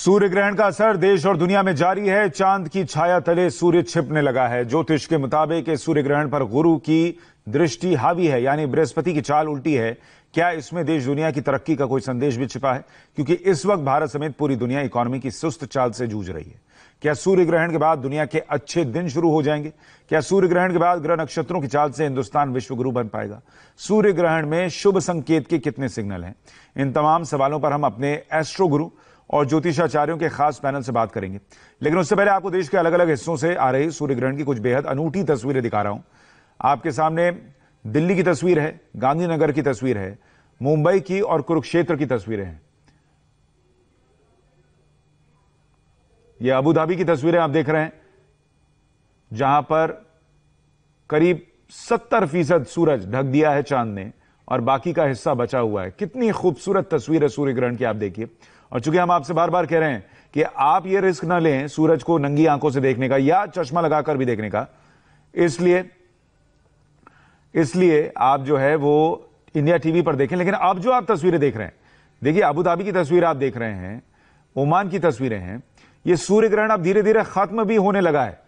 सूर्य ग्रहण का असर देश और दुनिया में जारी है। चांद की छाया तले सूर्य छिपने लगा है। ज्योतिष के मुताबिक इस सूर्य ग्रहण पर गुरु की दृष्टि हावी है, यानी बृहस्पति की चाल उल्टी है। क्या इसमें देश दुनिया की तरक्की का कोई संदेश भी छिपा है? क्योंकि इस वक्त भारत समेत पूरी दुनिया इकोनॉमी की सुस्त चाल से जूझ रही है। क्या सूर्य ग्रहण के बाद दुनिया के अच्छे दिन शुरू हो जाएंगे? क्या सूर्य ग्रहण के बाद ग्रह नक्षत्रों की चाल से हिंदुस्तान विश्व गुरु बन पाएगा? सूर्य ग्रहण में शुभ संकेत के कितने सिग्नल हैं? इन तमाम सवालों पर हम अपने एस्ट्रो गुरु और ज्योतिषाचार्यों के खास पैनल से बात करेंगे। लेकिन उससे पहले आपको देश के अलग अलग हिस्सों से आ रही सूर्य ग्रहण की कुछ बेहद अनूठी तस्वीरें दिखा रहा हूं। आपके सामने दिल्ली की तस्वीर है, गांधीनगर की तस्वीर है, मुंबई की और कुरुक्षेत्र की तस्वीरें हैं। ये अबू धाबी की तस्वीरें आप देख रहे हैं, जहां पर करीब 70% सूरज ढक दिया है चांद ने और बाकी का हिस्सा बचा हुआ है। कितनी खूबसूरत तस्वीर है सूर्य ग्रहण की, आप देखिए। और चूंकि हम आपसे बार बार कह रहे हैं कि आप ये रिस्क ना लें सूरज को नंगी आंखों से देखने का या चश्मा लगाकर भी देखने का, इसलिए आप जो है वो इंडिया टीवी पर देखें। लेकिन अब जो आप तस्वीरें देख रहे हैं, देखिए अबू धाबी की तस्वीर आप देख रहे हैं, ओमान की तस्वीरें हैं। ये सूर्य ग्रहण अब धीरे धीरे खत्म भी होने लगा है।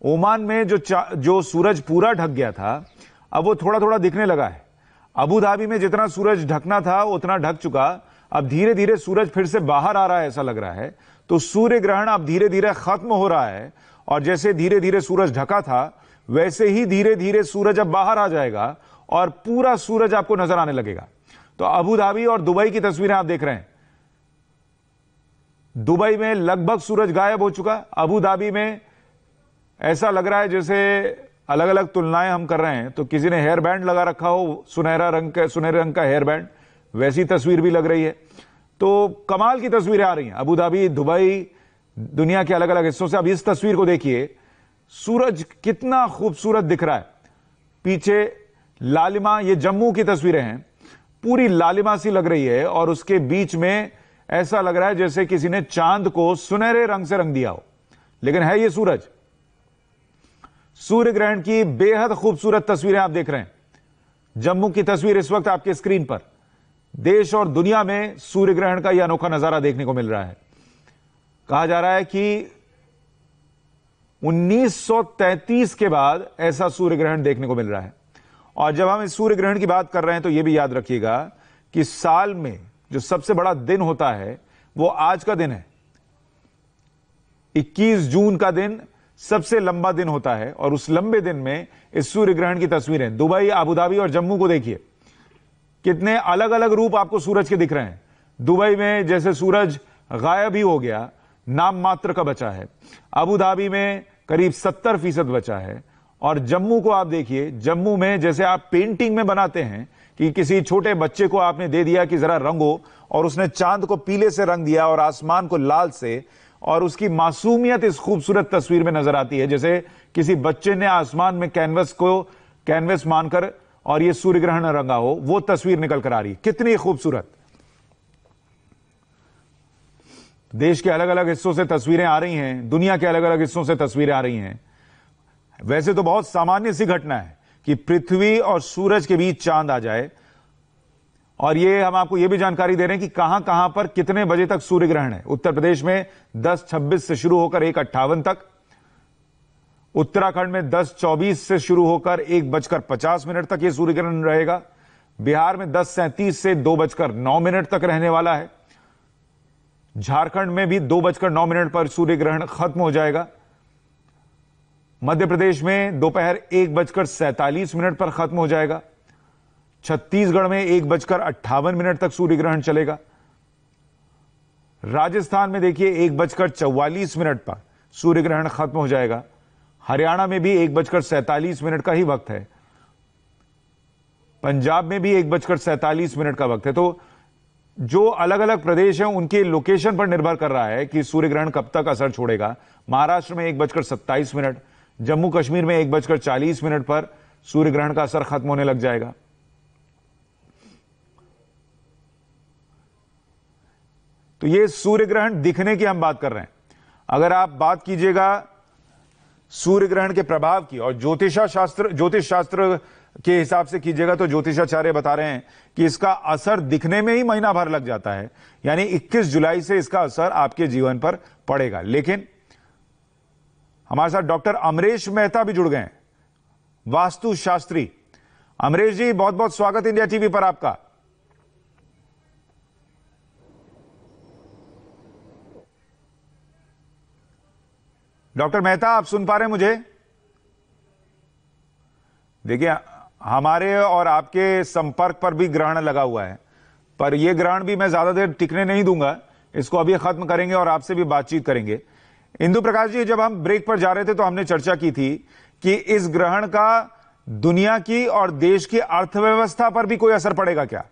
ओमान में जो सूरज पूरा ढक गया था, अब वो थोड़ा थोड़ा दिखने लगा है। अबू धाबी में जितना सूरज ढकना था उतना ढक चुका, अब धीरे धीरे सूरज फिर से बाहर आ रहा है, ऐसा लग रहा है। तो सूर्य ग्रहण अब धीरे धीरे खत्म हो रहा है और जैसे धीरे धीरे सूरज ढका था वैसे ही धीरे धीरे सूरज अब बाहर आ जाएगा और पूरा सूरज आपको नजर आने लगेगा। तो अबू धाबी और दुबई की तस्वीरें आप देख रहे हैं। दुबई में लगभग सूरज गायब हो चुका, अबू धाबी में ऐसा लग रहा है जैसे अलग अलग तुलनाएं हम कर रहे हैं तो किसी ने हेयर बैंड लगा रखा हो, सुनहरे रंग का हेयर बैंड, वैसी तस्वीर भी लग रही है। तो कमाल की तस्वीरें आ रही हैं अबू धाबी, दुबई, दुनिया के अलग अलग हिस्सों से। अब इस तस्वीर को देखिए, सूरज कितना खूबसूरत दिख रहा है। पीछे लालिमा, ये जम्मू की तस्वीरें हैं, पूरी लालिमा सी लग रही है और उसके बीच में ऐसा लग रहा है जैसे किसी ने चांद को सुनहरे रंग से रंग दिया हो, लेकिन है ये सूरज। सूर्य ग्रहण की बेहद खूबसूरत तस्वीरें आप देख रहे हैं। जम्मू की तस्वीर इस वक्त आपके स्क्रीन पर। देश और दुनिया में सूर्य ग्रहण का यह अनोखा नजारा देखने को मिल रहा है। कहा जा रहा है कि 1933 के बाद ऐसा सूर्य ग्रहण देखने को मिल रहा है। और जब हम इस सूर्य ग्रहण की बात कर रहे हैं तो यह भी याद रखिएगा कि साल में जो सबसे बड़ा दिन होता है वो आज का दिन है। 21 जून का दिन सबसे लंबा दिन होता है और उस लंबे दिन में इस सूर्य ग्रहण की तस्वीरें दुबई, अबू धाबी और जम्मू को देखिए, कितने अलग अलग रूप आपको सूरज के दिख रहे हैं। दुबई में जैसे सूरज गायब ही हो गया, नाम मात्र का बचा है। अबू धाबी में करीब 70% बचा है। और जम्मू को आप देखिए, जम्मू में जैसे आप पेंटिंग में बनाते हैं कि किसी छोटे बच्चे को आपने दे दिया कि जरा रंगो, और उसने चांद को पीले से रंग दिया और आसमान को लाल से, और उसकी मासूमियत इस खूबसूरत तस्वीर में नजर आती है जैसे किसी बच्चे ने आसमान में कैनवस मानकर और ये सूर्य ग्रहण रंगा हो, वो तस्वीर निकल कर आ रही है। कितनी खूबसूरत। देश के अलग अलग हिस्सों से तस्वीरें आ रही हैं, दुनिया के अलग अलग हिस्सों से तस्वीरें आ रही हैं। वैसे तो बहुत सामान्य सी घटना है कि पृथ्वी और सूरज के बीच चांद आ जाए, और ये हम आपको ये भी जानकारी दे रहे हैं कि कहां कहां पर कितने बजे तक सूर्य ग्रहण है। उत्तर प्रदेश में 10:26 से शुरू होकर 1:58 तक, उत्तराखंड में 10:24 से शुरू होकर 1:50 तक ये सूर्य ग्रहण रहेगा। बिहार में 10:37 से 2:09 तक रहने वाला है। झारखंड में भी 2:09 पर सूर्य ग्रहण खत्म हो जाएगा। मध्य प्रदेश में दोपहर 1:47 पर खत्म हो जाएगा। छत्तीसगढ़ में 1:58 तक सूर्य ग्रहण चलेगा। राजस्थान में देखिए 1:44 पर सूर्य ग्रहण खत्म हो जाएगा। हरियाणा में भी 1:47 का ही वक्त है। पंजाब में भी 1:47 का वक्त है। तो जो अलग अलग प्रदेश हैं उनके लोकेशन पर निर्भर कर रहा है कि सूर्य ग्रहण कब तक असर छोड़ेगा। महाराष्ट्र में 1:27, जम्मू कश्मीर में 1:40 पर सूर्य ग्रहण का असर खत्म होने लग जाएगा। तो ये सूर्य ग्रहण दिखने की हम बात कर रहे हैं। अगर आप बात कीजिएगा सूर्य ग्रहण के प्रभाव की, और ज्योतिष शास्त्र के हिसाब से कीजिएगा तो ज्योतिषाचार्य बता रहे हैं कि इसका असर दिखने में ही महीना भर लग जाता है, यानी 21 जुलाई से इसका असर आपके जीवन पर पड़ेगा। लेकिन हमारे साथ डॉक्टर अमरेश मेहता भी जुड़ गए हैं, वास्तुशास्त्री। अमरेश जी, बहुत बहुत स्वागत इंडिया टीवी पर आपका। डॉक्टर मेहता, आप सुन पा रहे हैं मुझे? देखिए, हमारे और आपके संपर्क पर भी ग्रहण लगा हुआ है, पर यह ग्रहण भी मैं ज्यादा देर टिकने नहीं दूंगा, इसको अभी खत्म करेंगे और आपसे भी बातचीत करेंगे। इंदु प्रकाश जी, जब हम ब्रेक पर जा रहे थे तो हमने चर्चा की थी कि इस ग्रहण का दुनिया की और देश की अर्थव्यवस्था पर भी कोई असर पड़ेगा क्या?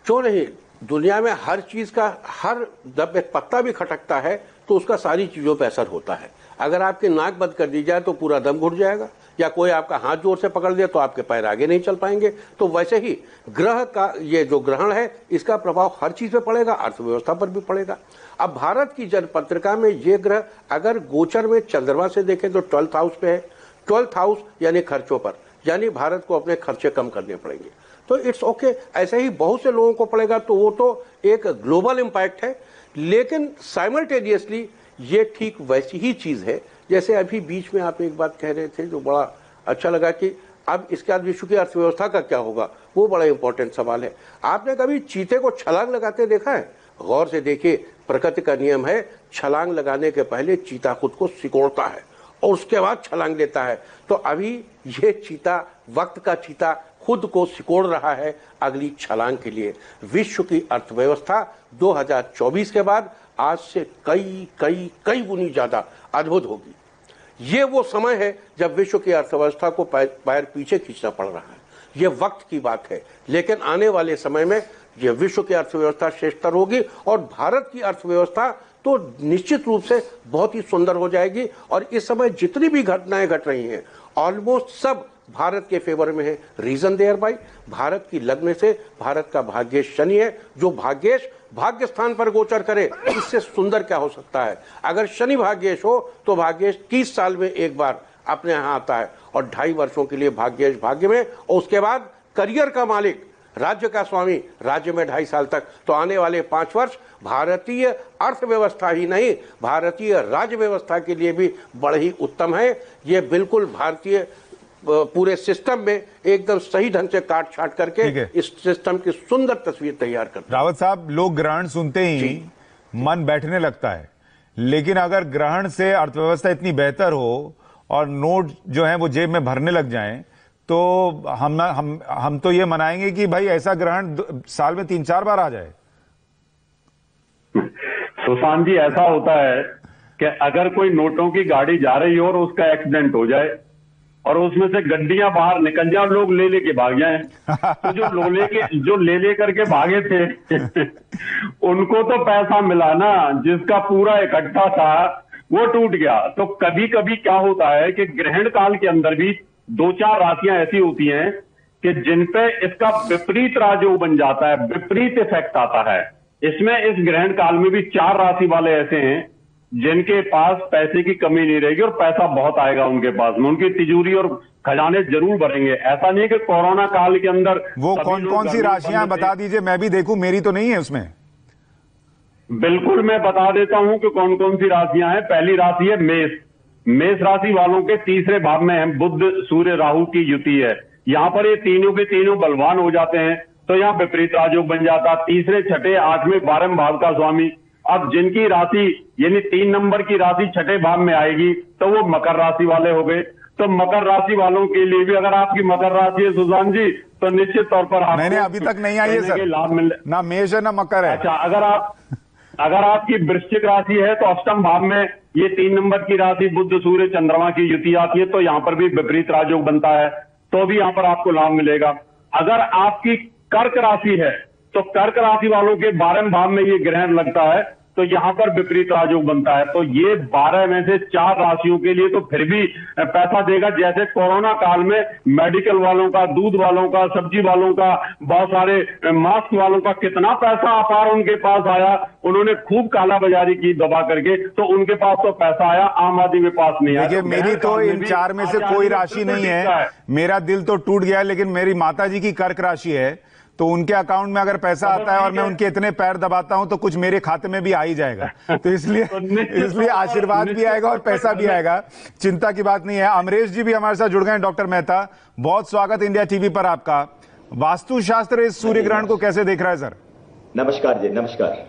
क्यों नहीं, दुनिया में हर चीज का, हर जब एक पत्ता भी खटकता है तो उसका सारी चीजों पर असर होता है। अगर आपकी नाक बंद कर दी जाए तो पूरा दम घुट जाएगा, या कोई आपका हाथ जोर से पकड़ दे तो आपके पैर आगे नहीं चल पाएंगे। तो वैसे ही ग्रह का ये जो ग्रहण है, इसका प्रभाव हर चीज पे पड़ेगा, अर्थव्यवस्था पर भी पड़ेगा। अब भारत की जनपत्रिका में ये ग्रह अगर गोचर में चंद्रमा से देखें तो 12th हाउस पे है। 12th हाउस यानी खर्चों पर, यानी भारत को अपने खर्चे कम करने पड़ेंगे। तो इट्स ओके, ऐसे ही बहुत से लोगों को पड़ेगा, तो वो तो एक ग्लोबल इंपैक्ट है। लेकिन साइमल्टेनियसली ये ठीक वैसी ही चीज है जैसे अभी बीच में आप एक बात कह रहे थे जो बड़ा अच्छा लगा कि अब इसके बाद विश्व की अर्थव्यवस्था का क्या होगा। वो बड़ा इंपॉर्टेंट सवाल है। आपने कभी चीते को छलांग लगाते देखा है? गौर से देखिए, प्रकृति का नियम है, छलांग लगाने के पहले चीता खुद को सिकोड़ता है और उसके बाद छलांग लेता है। तो अभी ये चीता, वक्त का चीता, खुद को सिकोड़ रहा है अगली छलांग के लिए। विश्व की अर्थव्यवस्था 2024 के बाद आज से कई कई कई गुनी ज्यादा अद्भुत होगी। ये वो समय है जब विश्व की अर्थव्यवस्था को पैर पीछे खींचना पड़ रहा है। ये वक्त की बात है, लेकिन आने वाले समय में ये विश्व की अर्थव्यवस्था श्रेष्ठतर होगी और भारत की अर्थव्यवस्था तो निश्चित रूप से बहुत ही सुंदर हो जाएगी। और इस समय जितनी भी घटनाएं घट रही हैं, ऑलमोस्ट सब भारत के फेवर में है। रीजन देयर बाई, भारत की लग्न से भारत का भाग्येश शनि है, जो भाग्येश भाग्य स्थान पर गोचर करे, इससे सुंदर क्या हो सकता है। अगर शनि भाग्येश हो तो भाग्येश 30 साल में एक बार अपने यहां आता है और 2.5 वर्षों के लिए भाग्येश भाग्य में, और उसके बाद करियर का मालिक, राज्य का स्वामी राज्य में 2.5 साल तक। तो आने वाले 5 वर्ष भारतीय अर्थव्यवस्था ही नहीं, भारतीय राज्य व्यवस्था के लिए भी बड़े ही उत्तम है। ये बिल्कुल भारतीय पूरे सिस्टम में एकदम सही ढंग से काट छाट करके इस सिस्टम की सुंदर तस्वीर तैयार करते हैं। रावत साहब, लोग ग्रहण सुनते ही मन बैठने लगता है, लेकिन अगर ग्रहण से अर्थव्यवस्था इतनी बेहतर हो और नोट जो है वो जेब में भरने लग जाएं, तो हम तो ये मनाएंगे कि भाई ऐसा ग्रहण साल में 3-4 बार आ जाए। सुशांत जी, ऐसा होता है कि अगर कोई नोटों की गाड़ी जा रही हो और उसका एक्सीडेंट हो जाए और उसमें से गड्डियां बाहर निकल जाए, लोग ले लेके भाग जाए, तो जो ले करके भागे थे उनको तो पैसा मिला ना, जिसका पूरा इकट्ठा था वो टूट गया। तो कभी कभी क्या होता है कि ग्रहण काल के अंदर भी 2-4 राशियां ऐसी होती हैं कि जिनपे इसका विपरीत राजयोग बन जाता है, विपरीत इफेक्ट आता है। इसमें इस ग्रहण काल में भी 4 राशि वाले ऐसे हैं जिनके पास पैसे की कमी नहीं रहेगी और पैसा बहुत आएगा उनके पास में, उनकी तिजोरी और खजाने जरूर भरेंगे। ऐसा नहीं कि कोरोना काल के अंदर वो कौन सी राशियां बता दीजिए, मैं भी देखूं, मेरी तो नहीं है उसमें। बिल्कुल, मैं बता देता हूं कि कौन कौन सी राशियां हैं। पहली राशि है मेष। मेष राशि वालों के तीसरे भाव में बुध सूर्य राहु की युति है। यहाँ पर ये तीनों के तीनों बलवान हो जाते हैं, तो यहाँ विपरीत राजयोग बन जाता। तीसरे, छठे, 8वें, 12वें भाव का स्वामी। अब जिनकी राशि यानी 3 नंबर की राशि छठे भाव में आएगी तो वो मकर राशि वाले हो गए। तो मकर राशि वालों के लिए भी, अगर आपकी मकर राशि है सुशांत जी, तो निश्चित तौर पर मैंने अभी तक नहीं आई है सर, लाभ मिल, ना मेष है ना मकर है। अच्छा, अगर आपकी वृश्चिक राशि है तो अष्टम भाव में ये 3 नंबर की राशि बुध सूर्य चंद्रमा की युति आती है, तो यहाँ पर भी विपरीत राजयोग बनता है, तो भी यहाँ पर आपको लाभ मिलेगा। अगर आपकी कर्क राशि है तो कर्क राशि वालों के 12वें भाव में ये ग्रहण लगता है, तो यहाँ पर विपरीत राजयोग बनता है। तो ये 12 में से 4 राशियों के लिए तो फिर भी पैसा देगा। जैसे कोरोना काल में मेडिकल वालों का, दूध वालों का, सब्जी वालों का, बहुत सारे मास्क वालों का कितना पैसा अपार उनके पास आया। उन्होंने खूब काला बाजारी की दबा करके, तो उनके पास तो पैसा आया, आम आदमी के पास नहीं आया। देखिए, मेरी तो इन 4 में से कोई राशि नहीं है, मेरा दिल तो टूट गया, लेकिन मेरी माताजी की कर्क राशि है, तो उनके अकाउंट में अगर पैसा आता है और मैं उनके इतने पैर दबाता हूं तो कुछ मेरे खाते में भी आ ही जाएगा। तो इसलिए आशीर्वाद भी आएगा और पैसा भी आएगा, चिंता की बात नहीं है। अमरेश जी भी हमारे साथ जुड़ गए हैं। डॉक्टर मेहता, बहुत स्वागत इंडिया टीवी पर आपका। वास्तुशास्त्र इस सूर्य ग्रहण को कैसे देख रहा है सर? नमस्कार जी, नमस्कार।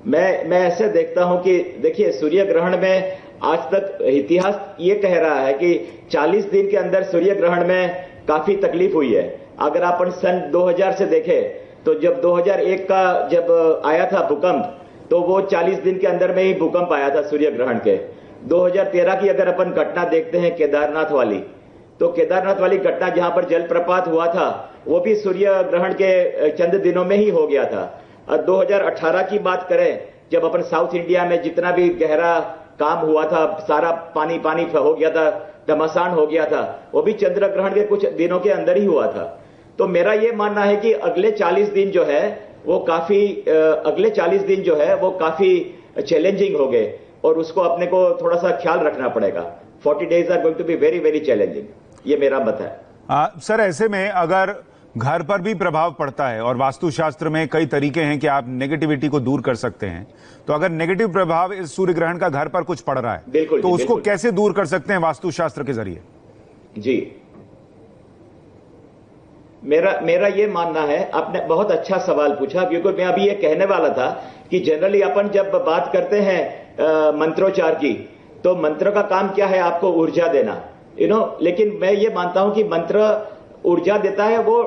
मैं ऐसे देखता हूं कि देखिए, सूर्य ग्रहण में आज तक इतिहास ये कह रहा है कि 40 दिन के अंदर सूर्य ग्रहण में काफी तकलीफ हुई है। अगर अपन सन 2000 से देखें तो जब 2001 का जब आया था भूकंप, तो वो 40 दिन के अंदर में ही भूकंप आया था सूर्य ग्रहण के। 2013 की अगर अपन घटना देखते हैं केदारनाथ वाली, तो केदारनाथ वाली घटना जहां पर जलप्रपात हुआ था, वो भी सूर्य ग्रहण के चंद दिनों में ही हो गया था। और 2018 की बात करें, जब अपन साउथ इंडिया में जितना भी गहरा काम हुआ था, सारा पानी पानी हो गया था, घमासान हो गया था, वो भी चंद्र ग्रहण के कुछ दिनों के अंदर ही हुआ था। तो मेरा ये मानना है कि अगले 40 दिन जो है वो काफी चैलेंजिंग हो गए, और उसको अपने को थोड़ा सा ख्याल रखना पड़ेगा। 40 days are going to be very very challenging, ये मेरा मत है। सर, ऐसे में अगर घर पर भी प्रभाव पड़ता है, और वास्तुशास्त्र में कई तरीके हैं कि आप नेगेटिविटी को दूर कर सकते हैं, तो अगर नेगेटिव प्रभाव इस सूर्य ग्रहण का घर पर कुछ पड़ रहा है, तो उसको कैसे दूर कर सकते हैं वास्तुशास्त्र के जरिए? जी, मेरा ये मानना है, आपने बहुत अच्छा सवाल पूछा, क्योंकि मैं अभी ये कहने वाला था कि जनरली अपन जब बात करते हैं मंत्रोच्चार की, तो मंत्र का काम क्या है? आपको ऊर्जा देना, लेकिन मैं ये मानता हूं कि मंत्र ऊर्जा देता है, वो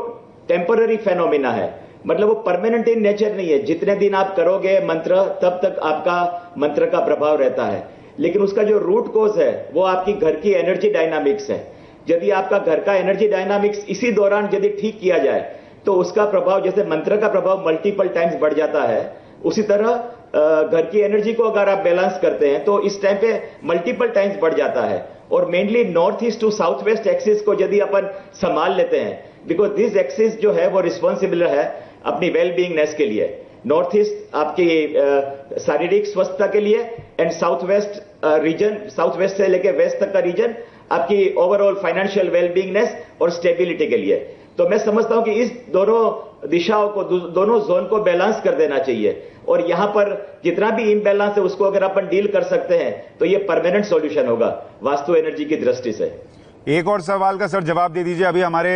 टेम्पररी फेनोमिना है, मतलब वो परमानेंट इन नेचर नहीं है। जितने दिन आप करोगे मंत्र, तब तक आपका मंत्र का प्रभाव रहता है, लेकिन उसका जो रूट कोज है वो आपकी घर की एनर्जी डायनामिक्स है। यदि आपका घर का एनर्जी डायनामिक्स इसी दौरान यदि ठीक किया जाए, तो उसका प्रभाव, जैसे मंत्र का प्रभाव मल्टीपल टाइम्स बढ़ जाता है, उसी तरह घर की एनर्जी को अगर आप बैलेंस करते हैं तो इस टाइम पे मल्टीपल टाइम्स बढ़ जाता है। और mainly north east to south west axis को यदि अपन संभाल लेते हैं, बिकॉज दिस एक्सिस जो है वो रिस्पॉन्सिबल है अपनी वेल बीइंगनेस के लिए। नॉर्थ ईस्ट आपकी शारीरिक स्वस्थता के लिए, and south west region, south west से लेकर वेस्ट तक का रीजन आपकी ओवरऑल फाइनेंशियल वेल बीइंगनेस और स्टेबिलिटी के लिए। तो मैं समझता हूं कि इस दोनों दिशाओं को, दोनों जोन को बैलेंस कर देना चाहिए, और यहां पर जितना भी इम्बैलेंस है उसको अगर अपन डील कर सकते हैं तो ये परमानेंट सॉल्यूशन होगा वास्तु एनर्जी की दृष्टि से। एक और सवाल का सर जवाब दे दीजिए। अभी हमारे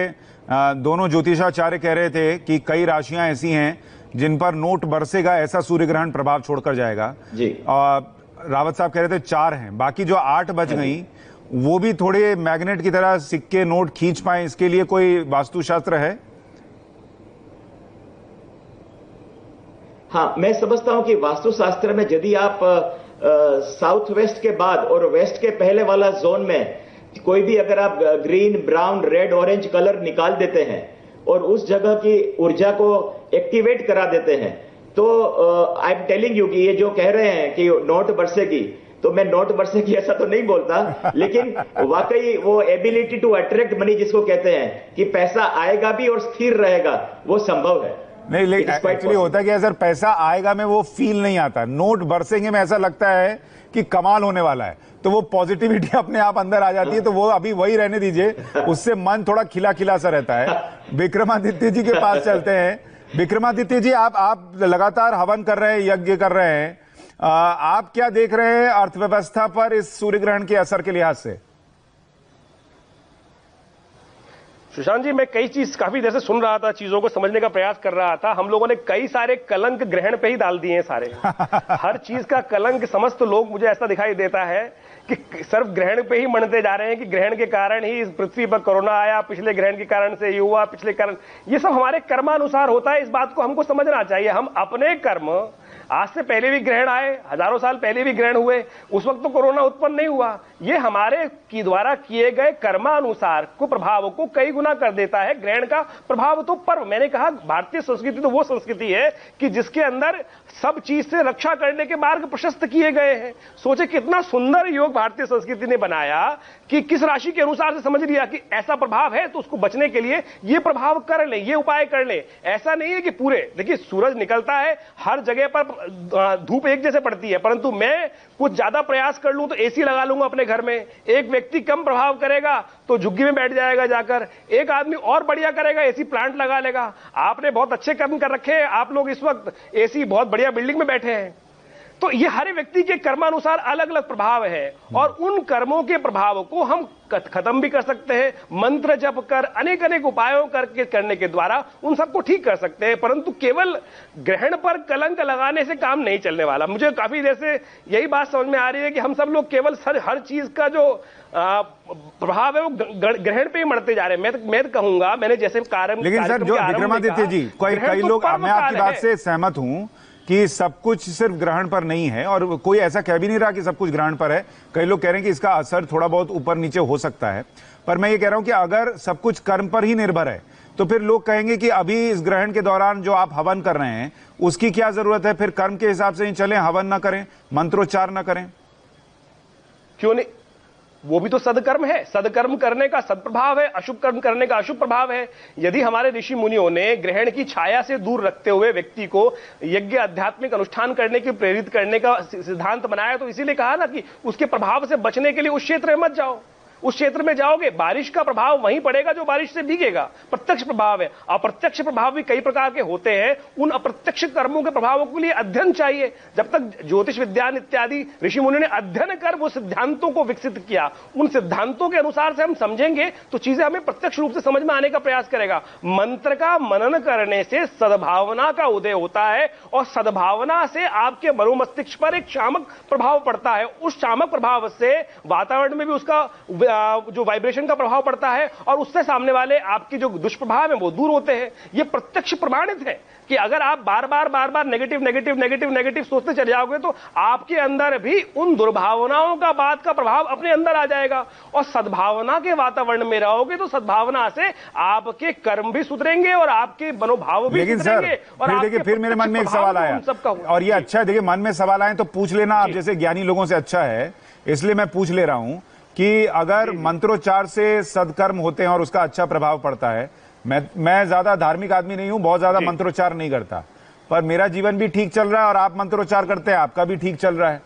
दोनों ज्योतिषाचार्य कह रहे थे कि कई राशियां ऐसी हैं जिन पर नोट बरसेगा, ऐसा सूर्य ग्रहण प्रभाव छोड़कर जाएगा जी। रावत साहब कह रहे थे 4 हैं, बाकी जो 8 बच गई वो भी थोड़े मैग्नेट की तरह सिक्के नोट खींच पाए, इसके लिए कोई वास्तुशास्त्र है? हाँ, मैं समझता हूं कि वास्तुशास्त्र में यदि आप साउथ वेस्ट के बाद और वेस्ट के पहले वाला जोन में कोई भी अगर आप green, brown, red, orange colour निकाल देते हैं और उस जगह की ऊर्जा को एक्टिवेट करा देते हैं, तो आई एम टेलिंग यू कि ये जो कह रहे हैं कि नोट बरसेगी, तो मैं नोट बरसेगी ऐसा तो नहीं बोलता, लेकिन वाकई वो एबिलिटी टू अट्रैक्ट मनी जिसको कहते हैं कि पैसा आएगा भी और स्थिर रहेगा, वो संभव है। नहीं, लेकिन एक्चुअली होता है कि सर पैसा आएगा में वो फील नहीं आता, नोट बरसेंगे में ऐसा लगता है कि कमाल होने वाला है, तो वो पॉजिटिविटी अपने आप अंदर आ जाती है। तो वो अभी वही रहने दीजिए, उससे मन थोड़ा खिला खिला सा रहता है। विक्रमादित्य जी के पास चलते हैं। विक्रमादित्य जी, आप लगातार हवन कर रहे हैं, यज्ञ कर रहे हैं, आप क्या देख रहे हैं अर्थव्यवस्था पर इस सूर्य ग्रहण के असर के लिहाज से? सुशांत जी, मैं कई चीज काफी देर से सुन रहा था, चीजों को समझने का प्रयास कर रहा था। हम लोगों ने कई सारे कलंक ग्रहण पे ही डाल दिए हैं सारे। हर चीज का कलंक समस्त लोग, मुझे ऐसा दिखाई देता है कि सिर्फ ग्रहण पे ही मनाते जा रहे हैं कि ग्रहण के कारण ही इस पृथ्वी पर कोरोना आया, पिछले ग्रहण के कारण से ये हुआ, पिछले कारण, ये सब हमारे कर्मानुसार होता है। इस बात को हमको समझना चाहिए। हम अपने कर्म, आज से पहले भी ग्रहण आए, हजारों साल पहले भी ग्रहण हुए, उस वक्त तो कोरोना उत्पन्न नहीं हुआ। ये हमारे की द्वारा किए गए कर्मानुसार को प्रभाव को कई गुना कर देता है। ग्रहण का प्रभाव तो पर्व, मैंने कहा भारतीय संस्कृति तो वो संस्कृति है कि जिसके अंदर सब चीज से रक्षा करने के मार्ग प्रशस्त किए गए हैं। सोचे कितना सुंदर योग भारतीय संस्कृति ने बनाया कि किस राशि के अनुसार से समझ लिया कि ऐसा प्रभाव है तो उसको बचने के लिए ये प्रभाव कर ले, ये उपाय कर ले। ऐसा नहीं है कि पूरे, देखिए सूरज निकलता है, हर जगह पर धूप एक जैसे पड़ती है, परंतु मैं कुछ ज्यादा प्रयास कर लूं तो एसी लगा लूंगा अपने घर में, एक व्यक्ति कम प्रभाव करेगा तो झुग्गी में बैठ जाएगा जाकर, एक आदमी और बढ़िया करेगा एसी प्लांट लगा लेगा। आपने बहुत अच्छे कर्म कर रखे हैं, आप लोग इस वक्त एसी बहुत बढ़िया बिल्डिंग में बैठे हैं। तो ये हर व्यक्ति के कर्मानुसार अलग अलग प्रभाव है और उन कर्मों के प्रभाव को हम खत्म भी कर सकते हैं, मंत्र जप कर अनेक अनेक उपायों करने के द्वारा उन सबको ठीक कर सकते हैं। परंतु केवल ग्रहण पर कलंक लगाने से काम नहीं चलने वाला। मुझे काफी देर से यही बात समझ में आ रही है कि हम सब लोग केवल हर चीज का जो प्रभाव है वो ग्रहण पे ही मरते जा रहे हैं। मैं कहूंगा, मैंने जैसे कार्य, लेकिन सर जो विक्रमादित्य जी, कई लोग, मैं आपकी बात से सहमत हूं कि सब कुछ सिर्फ ग्रहण पर नहीं है और कोई ऐसा कह भी नहीं रहा कि सब कुछ ग्रहण पर है। कई लोग कह रहे हैं कि इसका असर थोड़ा बहुत ऊपर नीचे हो सकता है, पर मैं ये कह रहा हूं कि अगर सब कुछ कर्म पर ही निर्भर है तो फिर लोग कहेंगे कि अभी इस ग्रहण के दौरान जो आप हवन कर रहे हैं उसकी क्या जरूरत है, फिर कर्म के हिसाब से ही चलें, हवन ना करें, मंत्रोच्चार ना करें। क्यों नहीं, वो भी तो सदकर्म है। सदकर्म करने का सदप्रभाव है, अशुभ कर्म करने का अशुभ प्रभाव है। यदि हमारे ऋषि मुनियों ने ग्रहण की छाया से दूर रखते हुए व्यक्ति को यज्ञ आध्यात्मिक अनुष्ठान करने की प्रेरित करने का सिद्धांत बनाया तो इसीलिए कहा ना कि उसके प्रभाव से बचने के लिए उस क्षेत्र में मत जाओ। उस क्षेत्र में जाओगे बारिश का प्रभाव वहीं पड़ेगा जो बारिश से भीगेगा, प्रत्यक्ष प्रभाव है। अप्रत्यक्ष प्रभाव भी कई प्रकार के होते हैं, उन अप्रत्यक्ष कर्मों के प्रभावों के लिए अध्ययन चाहिए। जब तक ज्योतिष विज्ञान इत्यादि ऋषि मुनियों ने अध्ययन कर वो सिद्धांतों को विकसित किया, उन सिद्धांतों के अनुसार से हम समझेंगे तो चीजें हमें प्रत्यक्ष रूप से समझ में आने का प्रयास करेगा। मंत्र का मनन करने से सद्भावना का उदय होता है और सद्भावना से आपके मनोमस्तिष्क पर एक शामक प्रभाव पड़ता है। उस शामक प्रभाव से वातावरण में भी उसका जो वाइब्रेशन का प्रभाव पड़ता है और उससे सामने वाले आपके जो दुष्प्रभाव हैं वो दूर होते हैं। ये प्रत्यक्ष प्रमाणित है कि अगर आप बार बार नेगेटिव सोचते चले जाओगे तो आपके अंदर भी उन दुर्भावनाओं का बात का प्रभाव अपने अंदर आ जाएगा। और सद्भावना के वातावरण में रहोगे तो सद्भावना से आपके कर्म भी सुधरेंगे और आपके मनोभाव भी सुधरेंगे। और देखिए फिर मेरे मन में एक सवाल आया और ये अच्छा है, देखिए मन में सवाल आए तो पूछ लेना, आप जैसे ज्ञानी लोगों से अच्छा है इसलिए मैं पूछ ले रहा हूं कि अगर मंत्रोच्चार से सदकर्म होते हैं और उसका अच्छा प्रभाव पड़ता है, मैं ज्यादा धार्मिक आदमी नहीं हूं, बहुत ज्यादा मंत्रोच्चार नहीं करता, पर मेरा जीवन भी ठीक चल रहा है और आप मंत्रोच्चार करते हैं, आपका भी ठीक चल रहा है।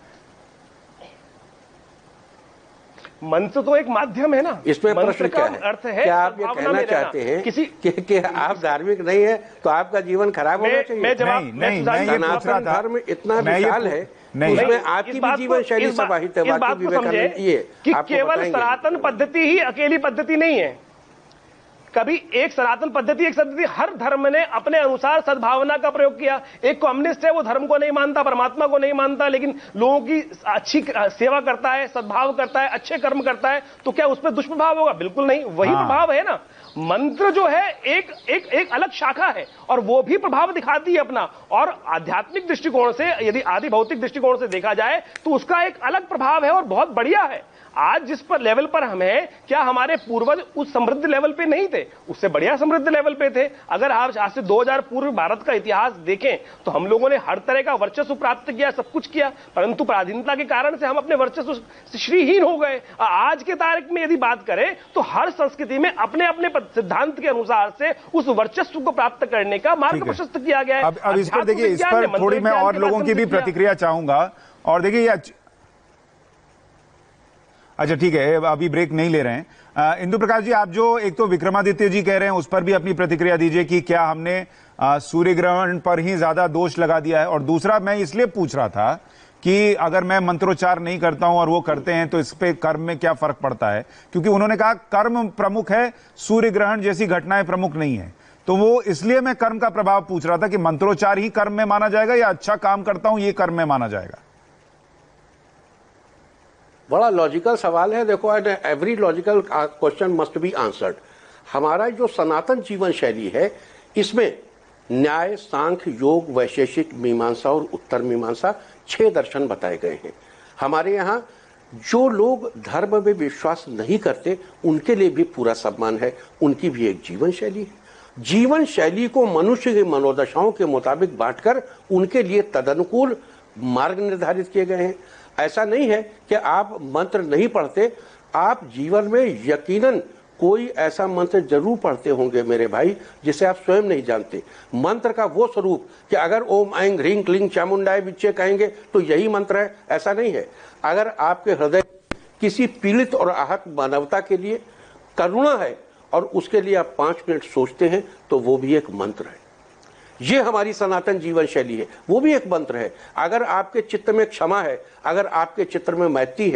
मंत्र तो एक माध्यम है ना, इसमें प्रश्न क्या है? अर्थ है क्या आप ये कहना चाहते हैं कि आप धार्मिक नहीं है तो आपका जीवन खराब होना चाहिए? सनातन धर्म इतना विशाल है, उसमें आपकी भी जीवन शैली समाहित है। इस बात को समझे कि केवल सनातन पद्धति ही अकेली पद्धति नहीं है। कभी एक सनातन पद्धति, एक सद्धति, हर धर्म ने अपने अनुसार सद्भावना का प्रयोग किया। एक कम्युनिस्ट है, वो धर्म को नहीं मानता, परमात्मा को नहीं मानता, लेकिन लोगों की अच्छी सेवा करता है, सद्भाव करता है, अच्छे कर्म करता है, तो क्या उस पर दुष्प्रभाव होगा? बिल्कुल नहीं। वही प्रभाव है ना। मंत्र जो है एक अलग शाखा है और वो भी प्रभाव दिखाती है अपना। और आध्यात्मिक दृष्टिकोण से, यदि आदि भौतिक दृष्टिकोण से देखा जाए तो उसका एक अलग प्रभाव है और बहुत बढ़िया है। आज जिस पर लेवल पर हम हैं, क्या हमारे पूर्वज उस समृद्ध लेवल पे नहीं थे? उससे बढ़िया समृद्ध लेवल पे थे। अगर आप आज से 2000 पूर्व भारत का इतिहास देखें तो हम लोगों ने हर तरह का वर्चस्व प्राप्त किया, सब कुछ किया, परंतु पराधीनता के कारण से हम अपने वर्चस्व से श्रीहीन हो गए। आज के तारीख में यदि बात करें तो हर संस्कृति में अपने अपने सिद्धांत के अनुसार से उस वर्चस्व को प्राप्त करने का मार्ग प्रशस्त किया गया है। अब इस पर देखिए, इस पर थोड़ी मैं और लोगों की भी प्रतिक्रिया चाहूंगा। और देखिए अच्छा ठीक है, अभी ब्रेक नहीं ले रहे हैं। इंदु प्रकाश जी, आप जो एक तो विक्रमादित्य जी कह रहे हैं उस पर भी अपनी प्रतिक्रिया दीजिए कि क्या हमने सूर्य ग्रहण पर ही ज्यादा दोष लगा दिया है। और दूसरा मैं इसलिए पूछ रहा था कि अगर मैं मंत्रोच्चार नहीं करता हूं और वो करते हैं तो इस पे कर्म में क्या फर्क पड़ता है, क्योंकि उन्होंने कहा कर्म प्रमुख है, सूर्य ग्रहण जैसी घटनाएं प्रमुख नहीं है। तो वो इसलिए मैं कर्म का प्रभाव पूछ रहा था कि मंत्रोच्चार ही कर्म में माना जाएगा या अच्छा काम करता हूं ये कर्म में माना जाएगा। बड़ा लॉजिकल सवाल है। देखो, every logical question must be answered. हमारा जो सनातन जीवन शैली है इसमें न्याय, सांख्य, योग, वैशेषिक, मीमांसा और उत्तर मीमांसा 6 दर्शन बताए गए हैं। हमारे यहाँ जो लोग धर्म में विश्वास नहीं करते उनके लिए भी पूरा सम्मान है, उनकी भी एक जीवन शैली है। जीवन शैली को मनुष्य की मनोदशाओं के मुताबिक बांटकर उनके लिए तदनुकूल मार्ग निर्धारित किए गए हैं। ऐसा नहीं है कि आप मंत्र नहीं पढ़ते, आप जीवन में यकीनन कोई ऐसा मंत्र जरूर पढ़ते होंगे मेरे भाई जिसे आप स्वयं नहीं जानते। मंत्र का वो स्वरूप कि अगर ओम ऐं ह्रीं क्लीं चामुंडाय विच्चे कहेंगे तो यही मंत्र है, ऐसा नहीं है। अगर आपके हृदय किसी पीड़ित और आहत मानवता के लिए करुणा है और उसके लिए आप 5 मिनट सोचते हैं तो वो भी एक मंत्र है। ये हमारी सनातन जीवन शैली है, वो भी एक मंत्र है। अगर आपके चित्त में क्षमा है, अगर आपके चित्त में मैत्री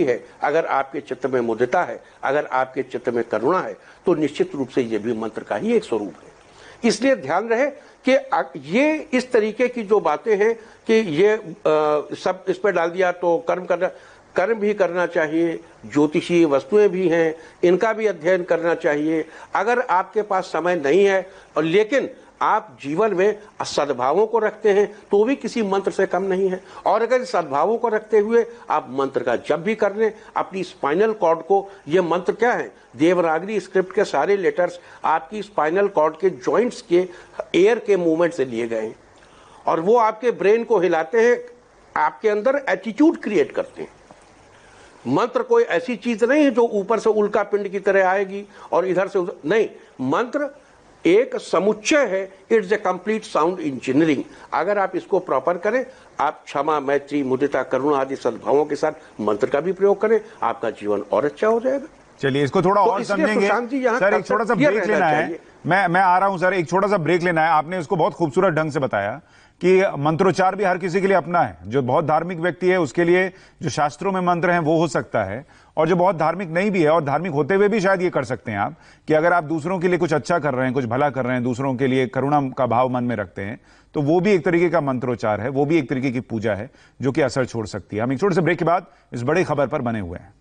है, अगर आपके चित्त में मुदिता है, अगर आपके चित्त में करुणा है, तो निश्चित रूप से ये भी मंत्र का ही एक स्वरूप है। इसलिए ध्यान रहे कि ये इस तरीके की जो बातें हैं कि ये सब इस पर डाल दिया तो कर्म भी करना चाहिए, ज्योतिषीय वस्तुएं भी हैं, इनका भी अध्ययन करना चाहिए। अगर आपके पास समय नहीं है और लेकिन आप जीवन में सद्भावों को रखते हैं तो भी किसी मंत्र से कम नहीं है। और अगर सद्भावों को रखते हुए आप मंत्र का जप भी कर लें, अपनी स्पाइनल कॉर्ड को, ये मंत्र क्या है, देवनागरी स्क्रिप्ट के सारे लेटर्स आपकी स्पाइनल कॉर्ड के जॉइंट्स के एयर के मूवमेंट से लिए गए हैं और वो आपके ब्रेन को हिलाते हैं, आपके अंदर एटीट्यूड क्रिएट करते हैं। मंत्र कोई ऐसी चीज नहीं है जो ऊपर से उल्का पिंड की तरह आएगी और इधर से उधर नहीं। मंत्र एक समुच्चय है, it's a complete sound engineering. अगर आप इसको प्रॉपर करें, आप क्षमा, मैत्री, मुदिता, करुणा आदि सद्भावों के साथ मंत्र का भी प्रयोग करें, आपका जीवन और अच्छा हो जाएगा। चलिए इसको थोड़ा और समझेंगे सर, एक छोटा सा ब्रेक लेना है। मैं आ रहा हूं सर, एक छोटा सा ब्रेक लेना है। आपने इसको बहुत खूबसूरत ढंग से बताया कि मंत्रोच्चार भी हर किसी के लिए अपना है। जो बहुत धार्मिक व्यक्ति है उसके लिए जो शास्त्रों में मंत्र हैं वो हो सकता है, और जो बहुत धार्मिक नहीं भी है और धार्मिक होते हुए भी शायद ये कर सकते हैं आप कि अगर आप दूसरों के लिए कुछ अच्छा कर रहे हैं, कुछ भला कर रहे हैं, दूसरों के लिए करुणा का भाव मन में रखते हैं, तो वो भी एक तरीके का मंत्रोच्चार है, वो भी एक तरीके की पूजा है जो कि असर छोड़ सकती है। हम एक छोटे से ब्रेक के बाद इस बड़ी खबर पर बने हुए हैं।